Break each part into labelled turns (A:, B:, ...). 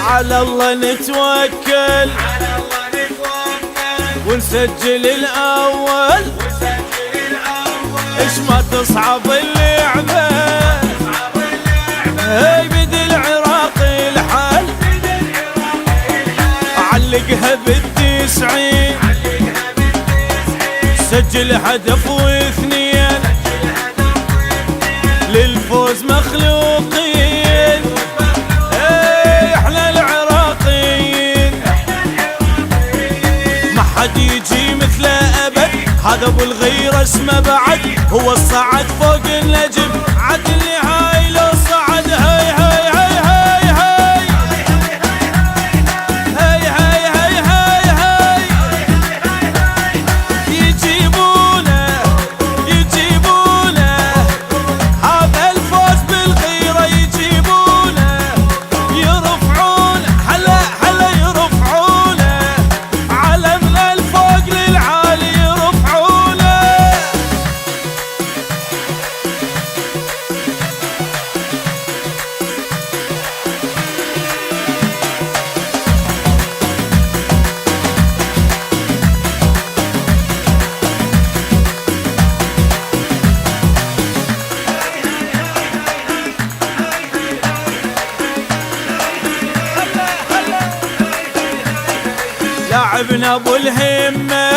A: على الله نتوكل ونسجل الأول إيش ما تصعب اللعبة هاي بدي العراقي الحل علقها بالتسعين سجل هدف واثنين للفوز مخلوقين احنا العراقيين ما حد يجي مثله ابد هذا ابو الغيرة اسمه بعد هو الصعد فوق النجم عد النهاية لو صعد هاي هاي هاي هاي هاي هاي هاي هاي هاي يجيبونه هذا الفوز بالغيرة يجيبونه يرفعونه هلا يرفعونه علمنا الفوق للعالي يرفعونه لاعبنا ابو الهمة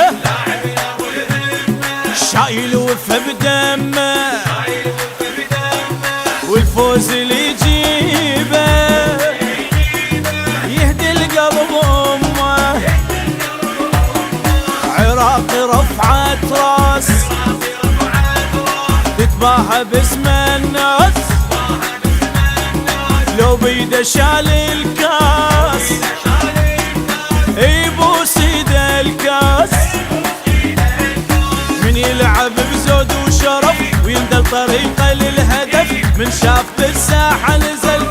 A: شايل وفى بدمه والفوز اللي يجيبه يهدي القلب امه عراقي رفعت راس تتباهى باسم الناس لو بيده شال الكاس يبوس ايده الكاس من يلعب بزود وشرف ويندل طريقه للهدف من شاف بالساحه نزل